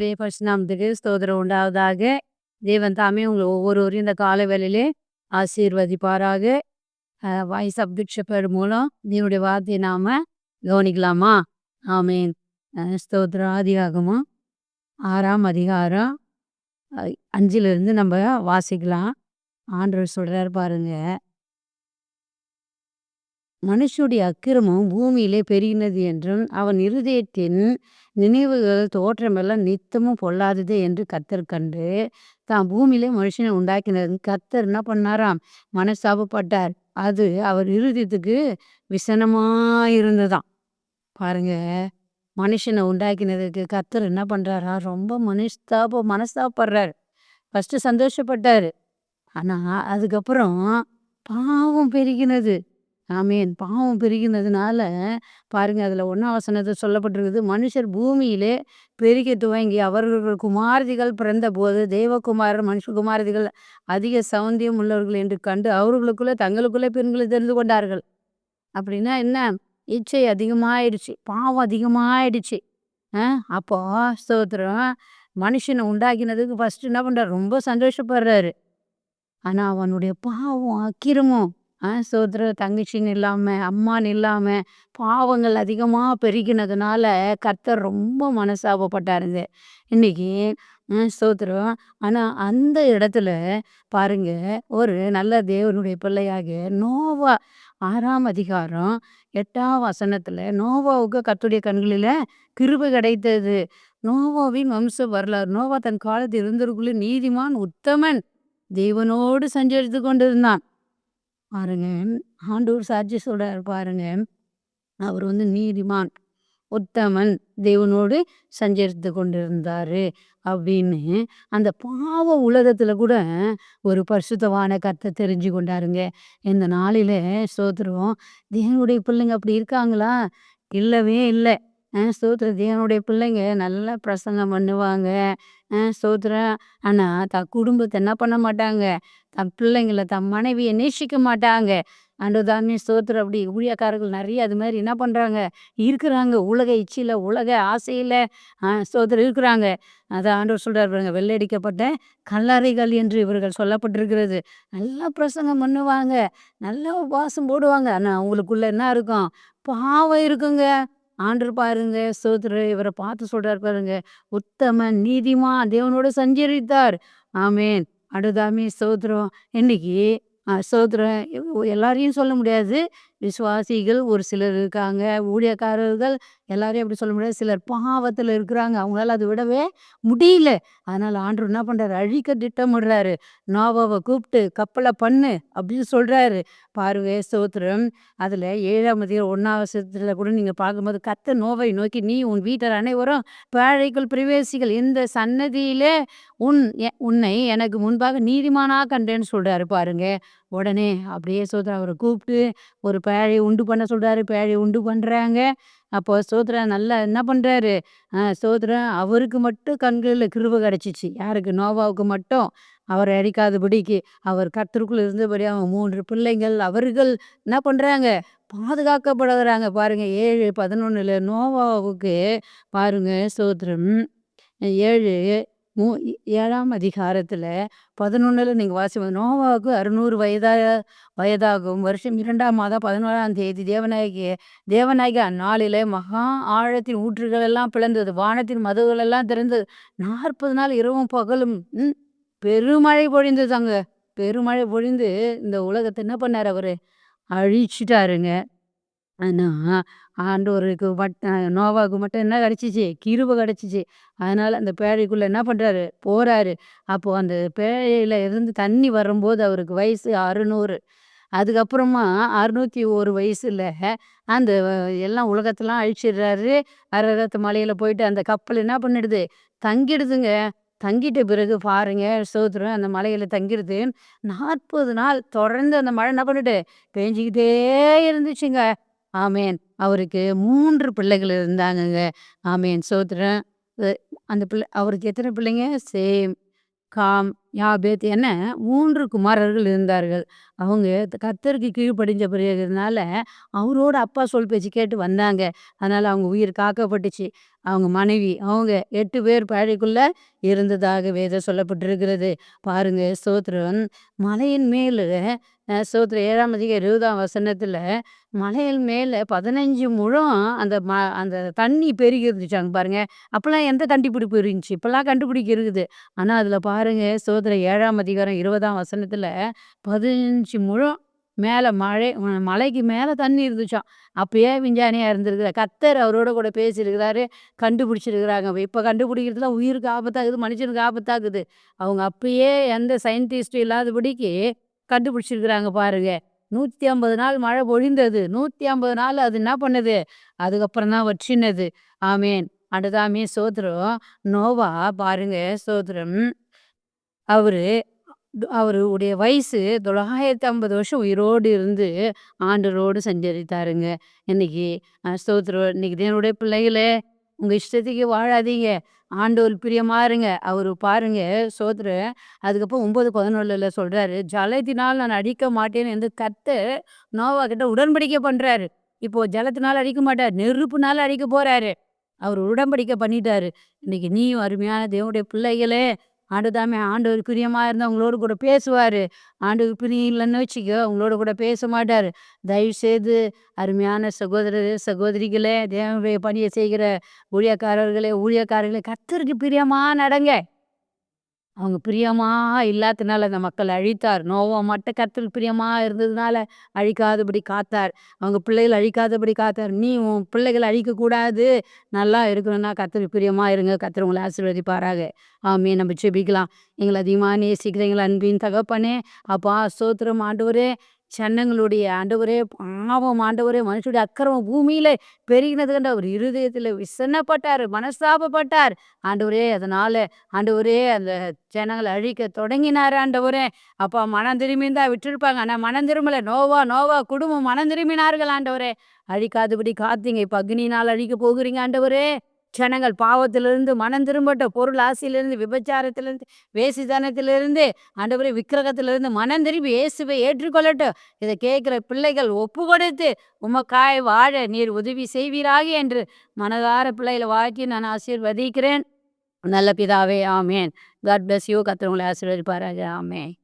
கர்த்தருடைய பரிசுத்த நாமத்துக்கு ஸ்தோத்திரம் உண்டாவதாக. தேவன் தாமே உங்களை ஒவ்வொருவரையும் இந்த கால வேளையிலே ஆசீர்வதிப்பாராக. வாய்ஸ் ஆஃப் குட் ஷெப்பர்ட் மூலம் தேவனுடைய வார்த்தையை நாம கவனிக்கலாமா? ஆமென். ஸ்தோத்திரம். ஆதியாகமம் 6ஆம் அதிகாரம் 5லிருந்து நம்ம வாசிக்கலாம். ஆண்டவர் சொல்றாரு பாருங்க. மனுஷனுடைய அக்கிரமம் பூமியிலே பெருகினது என்றும் அவன் இருதயத்தின் நினைவுகள் தோற்றமெல்லாம் நித்தமும் பொல்லாதது என்று கர்த்தர் கண்டு தான் பூமியிலே மனுஷனை உண்டாக்கினது. கர்த்தர் என்ன பண்ணாராம்? மனஸ்தாபப்பட்டார். அது அவர் இருதயத்துக்கு விசனமாயிருந்ததாம். பாருங்க, மனுஷனை உண்டாக்கினதுக்கு கர்த்தர் என்ன பண்றாரா? ரொம்ப மனஸ்தாபப்படுறாரு. ஃபர்ஸ்ட் சந்தோஷப்பட்டாரு. ஆனா அதுக்கப்புறம் பாவம் பெருகினது. ஆமென். பாவம் பெருகினதுனால பாருங்க, அதில் 1ஆம் வசனத்தில் சொல்லப்பட்டிருக்குது, மனுஷர் பூமியிலே பெருக துவங்கி அவர்கள் குமாரதிகள் பிறந்தபோது தேவகுமாரர் மனுஷகுமாரதிகள் அதிக சௌந்தியம் உள்ளவர்கள் என்று கண்டு அவர்களுக்குள்ளே தங்களுக்குள்ளே பெண்களை தெரிந்து கொண்டார்கள். அப்படின்னா என்ன? இச்சை அதிகமாயிடுச்சு, பாவம் அதிகமாயிடுச்சு. அப்போ ஸ்தோத்திரம், மனுஷனை உண்டாக்கினதுக்கு ஃபர்ஸ்ட் என்ன பண்றாரு? ரொம்ப சந்தோஷப்படுறாரு. ஆனா அவனுடைய பாவம், அக்கிரமம், ஸ்தோத்திரம், தங்கச்சின்னு இல்லாம, அம்மான்னு இல்லாம பாவங்கள் அதிகமா பெருகினதுனால கர்த்தர் ரொம்ப மனஸ்தாபப்பட்டாருங்க. இன்னைக்கு ஸ்தோத்திரம். ஆனா அந்த இடத்துல பாருங்க, ஒரு நல்ல தேவனுடைய பிள்ளையாக நோவா 6ஆம் அதிகாரம் 8ஆம் வசனத்துல நோவாவுக்கு கர்த்தருடைய கண்களில கிருபை கிடைத்தது. நோவாவின் வம்ச வரலாறு. நோவா தன் காலத்தில் இருந்தவர்களுக்குள்ளே நீதிமான், உத்தமன், தேவனோடு சஞ்சரித்து கொண்டிருந்தான். பாருங்க, ஆண்டவர் சாட்சி சொல்றாரு பாருங்க. அவர் நீதிமான், உத்தமன், தேவனோடு சஞ்சரித்து கொண்டிருந்தாரு அப்படின்னு. அந்த பாவ உலகத்துல கூட ஒரு பரிசுத்தவான கர்த்தர் தெரிஞ்சு கொண்டாருங்க. இந்த நாளில ஸ்தோத்திரம், தேவனுடைய பிள்ளைங்க அப்படி இருக்காங்களா? இல்லவே இல்லை. ஸ்தோத்திரம். தேவனுடைய பிள்ளைங்க நல்லா பிரசங்கம் பண்ணுவாங்க. ஸ்தோத்திரம். ஆனா தன் குடும்பத்தை என்ன பண்ண மாட்டாங்க? தன் பிள்ளைங்கள, தன் மனைவியை நேசிக்க மாட்டாங்க. ஆண்டவர் தாமே ஸ்தோத்திரம். அப்படி ஊழியக்காரர்கள் நிறைய அது மாதிரி என்ன பண்றாங்க? இருக்கிறாங்க. உலக இச்சையில, உலக ஆசையில ஸ்தோத்திரம் இருக்கிறாங்க. அதான் ஆண்டவர் சொல்றாரு பாருங்க, வெள்ளையடிக்கப்பட்ட கல்லறைகள் என்று இவர்கள் சொல்லப்பட்டிருக்கிறது. நல்லா பிரசங்கம் பண்ணுவாங்க, நல்லா உபவாசம் போடுவாங்க. ஆனா அவங்களுக்குள்ள என்ன இருக்கும்? பாவம் இருக்குங்க. ஆண்டவர் பாருங்க ஸ்தோத்திரம், இவரை பார்த்து சொல்றாரு பாருங்க, உத்தமன், நீதிமான், தேவனோடு சஞ்சரித்தார். ஆமென். அடுதாமே ஸ்தோத்திரம். இன்னைக்கு ஸ்தோத்திரம், எல்லாரையும் சொல்ல முடியாது. விசுவாசிகள் ஒரு சிலர் இருக்காங்க, ஊழியக்காரர்கள் எல்லாரையும் அப்படி சொல்ல முடியாது. சிலர் பாவத்தில் இருக்கிறாங்க, அவங்களால அது விடவே முடியல. அதனால ஆண்டவர் என்ன பண்றாரு? அழிக்க திட்டமிடுறாரு. நோவாவை கூப்பிட்டு கப்பலை பண்ணு அப்படின்னு சொல்றாரு. பாருங்க ஸ்தோத்திரம். அதில் 7ஆம் அதிகாரம் 1ஆம் வசனத்தில் கூட நீங்கள் பார்க்கும்போது, கர்த்தர் நோவை நோக்கி, நீ உன் வீட்டர் அனைவரும் பேழைக்குள் பிரவேசிகள், இந்த சன்னதியிலே உன்னை எனக்கு முன்பாக நீதிமானா கண்டேன்னு சொல்றாரு பாருங்க. உடனே அப்படியே ஸ்தோத்திரம், அவரை கூப்பிட்டு ஒரு பேழையை உண்டு பண்ண சொல்றாரு. பேழையை உண்டு பண்றாங்க. அப்போ ஸ்தோத்திரம் நல்லா என்ன பண்றாரு? ஸ்தோத்திரம், அவருக்கு மட்டும் கண்களில் கிருபை கிடைச்சிச்சு. யாருக்கு? நோவாவுக்கு மட்டும். அவரை அடிக்காதபடிக்கு அவர் கர்த்தருக்குள் இருந்தபடி அவங்க 3 பிள்ளைங்கள் அவர்கள் என்ன பண்றாங்க? பாதுகாக்கப்படுகிறாங்க பாருங்க. 7:11 நோவாவுக்கு பாருங்க ஸ்தோத்திரம். 7 7ஆம் அதிகாரத்தில் 11 நீங்கள் வாசிப்போம். நோவாவுக்கு 600 வயதாகும் வருஷம் 2ஆம் மாதம் 11ஆம் தேதி தேவனாகிய அந்நாளிலே மகா ஆழத்தின் ஊற்றுகள் எல்லாம் பிளந்தது, வானத்தின் மதகுகள் எல்லாம் திறந்தது. 40 நாள் இரவும் பகலும் பெருமழை பொழிந்ததாங்க. பெருமழை பொழிந்து இந்த உலகத்தை என்ன பண்ணார்? அவரு அழிச்சிட்டாருங்க. ஆனா ஆண்டவருக்கு நோவாவுக்கு மட்டும் என்ன கிடைச்சிச்சு? கிருபை கிடைச்சிச்சு. அதனால அந்த பேழைக்குள்ள என்ன பண்றாரு? போறாரு. அப்போ அந்த பேழையில இருந்து தண்ணி வரும்போது அவருக்கு வயசு 600. அதுக்கப்புறமா 601 வயசுல அந்த எல்லாம் உலகத்தெல்லாம் அழிச்சிடுறாரு. அரரத் மலையில போயிட்டு அந்த கப்பல் என்ன பண்ணிடுது? தங்கிடுதுங்க. தங்கிட்ட பிறகு பாருங்க ஸ்தோத்திரம், அந்த மலையில தங்கிடுது. 40 நாள் தொடர்ந்து அந்த மழை என்ன பண்ணிட்டு பேஞ்சிக்கிட்டே இருந்துச்சுங்க. ஆமேன். அவருக்கு 3 பிள்ளைகள் இருந்தாங்கங்க. ஆமேன். ஸ்தோத்திரம். அ அந்த அவருக்கு எத்தனை பிள்ளைங்க? சேம், காம், யாபேத் என 3 குமாரர்கள் இருந்தார்கள். அவங்க கர்த்தருக்கு கீழ்ப்படிஞ்ச பிறகுனால, அவரோட அப்பா சொல் பேச்சு கேட்டு வந்தாங்க. அதனால அவங்க உயிர் காக்கப்பட்டுச்சு. அவங்க மனைவி, அவங்க 8 பேர் பேழைக்குள்ள இருந்ததாக வேதம் சொல்லப்பட்டிருக்கிறது. பாருங்க ஸ்தோத்திரம். மலையின் மேல ஸ்தோத்திரம் 7ஆம் அதிகாரம் 20ஆம் வசனத்துல, மலையின் மேல 15 முழம் அந்த தண்ணி பெருகி இருந்துச்சாங்க பாருங்க. அப்பலாம் எந்த கண்டுபிடிப்பு இருந்துச்சு? இப்பலாம் கண்டுபிடிக்க இருக்குது. ஆனா அதில பாருங்க ஸ்தோத்திரம் 7ஆம் அதிகாரம் 20ஆம் வசனத்தில 15 முழம் மேல மலைக்கு மேல தண்ணி இருந்துச்சாம். அப்பயே விஞ்ஞானியா இருந்திருக்கிறார். கர்த்தர் அவரோட கூட பேசியிருக்கிறாரு. கண்டுபிடிச்சிருக்கிறாங்க. இப்ப கண்டுபிடிக்கிறதுலாம் உயிருக்கு ஆபத்தாகுது, மனுஷனுக்கு ஆபத்தாகுது. அவங்க அப்பயே எந்த சயின்டிஸ்ட்டும் இல்லாதபடிக்கு கண்டுபிடிச்சிருக்கிறாங்க பாருங்க. 150 நாள் மழை பொழிந்தது. 150 நாள் அது என்ன பண்ணுது? அதுக்கப்புறம் தான் வற்றினது. ஆமேன். ஆண்டதாமே ஸ்தோத்திரம். நோவா பாருங்க ஸ்தோத்திரம். அவரு அவருடைய வயசு 950 வருஷம் உயிரோடு இருந்து ஆண்டவரோடு சஞ்சரித்தாருங்க. இன்னைக்கு ஸ்தோத்திரம். இன்னைக்கு தேவனுடைய பிள்ளைகளே, உங்க இஷ்டத்துக்கு வாழாதீங்க. ஆண்டவர் பிரியமா இருங்க. அவரு பாருங்க ஸ்தோத்திரம். அதுக்கப்புறம் 9:11 சொல்றாரு, "ஜலத்தினால் நான் அழிக்க மாட்டேன்" என்று கர்த்தர் நோவா கிட்ட உடன்படிக்கை பண்றாரு. இப்போ ஜலத்தினால அழிக்க மாட்டார். நெருப்புனால அழிக்க போறாரு. அவர் உடன்படிக்கை பண்ணிட்டாரு. இன்னைக்கு நீயும் அருமையான தேவனுடைய பிள்ளைகளே, ஆண்டதாமே ஆண்டவர் பிரியமா இருந்தா உங்களோடு கூட பேசுவாரு. ஆண்டவர் பிரியம் இல்லைன்னு வச்சுக்கோ, உங்களோட கூட பேச மாட்டாரு. தயவுசெய்து அருமையான சகோதரரே, சகோதரிகளே, தேவனுடைய பணியை செய்கிற ஊழியக்காரர்களே, ஊழியக்காரர்களே, கர்த்தருக்கு பிரியமா நடங்க. அவங்க பிரியமா இல்லாதனால அந்த மக்கள் அழித்தார். நோவா மட்டும் கர்த்தருக்கு பிரியமா இருந்ததுனால அழிக்காதபடி காத்தார். அவங்க பிள்ளைகள் அழிக்காதபடி காத்தார். நீ உன் பிள்ளைகள அழிக்கக்கூடாது. நல்லா இருக்கணும்னா கர்த்தருக்கு பிரியமா இருங்க. கர்த்தர் உங்கள ஆசீர்வதிப்பாராக. ஆமென். நம்ம ஜெபிக்கலாம். எங்கள அதிகமா நேசிக்கிற எங்கள் அன்பின் தகப்பனே, அப்பா ஸ்தோத்திரம் ஆண்டவரே. ஜனங்களுடைய ஆண்டவரே, பாவம் ஆண்டவரே, மனுஷருடைய அக்கிரமம் பூமியில பெருகினது கண்டு அவர் இருதயத்தில விசனப்பட்டார், மனஸ்தாபப்பட்டார். ஆண்டவரே, அதனால ஆண்டவரே அந்த ஜனங்கள அழிக்க தொடங்கினாரு ஆண்டவரே. அப்பா மனம் திரும்பியிருந்தா விட்டுருப்பாங்க. ஆனா மனம் திரும்பல. நோவா குடும்பம் மனம் திரும்பினார்கள் ஆண்டவரே. அழிக்காதபடி காத்தீங்க. இப்ப அக்னியினால் அழிக்க போகிறீங்க ஆண்டவரே. ஜனங்கள் பாவத்திலிருந்து மனம் திரும்பட்டும். பொருள் ஆசையிலிருந்து, விபச்சாரத்திலிருந்து, வேசித்தனத்திலிருந்து, ஆண்டவரே விக்கிரகத்திலிருந்து மனம் திரும்பி இயேசுவை ஏற்றுக்கொள்ளட்டும். இதை கேட்கிற பிள்ளைகள் ஒப்பு கொடுத்து உமக்காய் வாழ நீர் உதவி செய்வீராக என்று மனதார பிள்ளைகளை வாழ்த்தி நான் ஆசீர்வதிக்கிறேன். நல்ல பிதாவே, ஆமேன். God bless you. கர்த்தர் உங்களை ஆசீர்வதிப்பாராக. ஆமென்.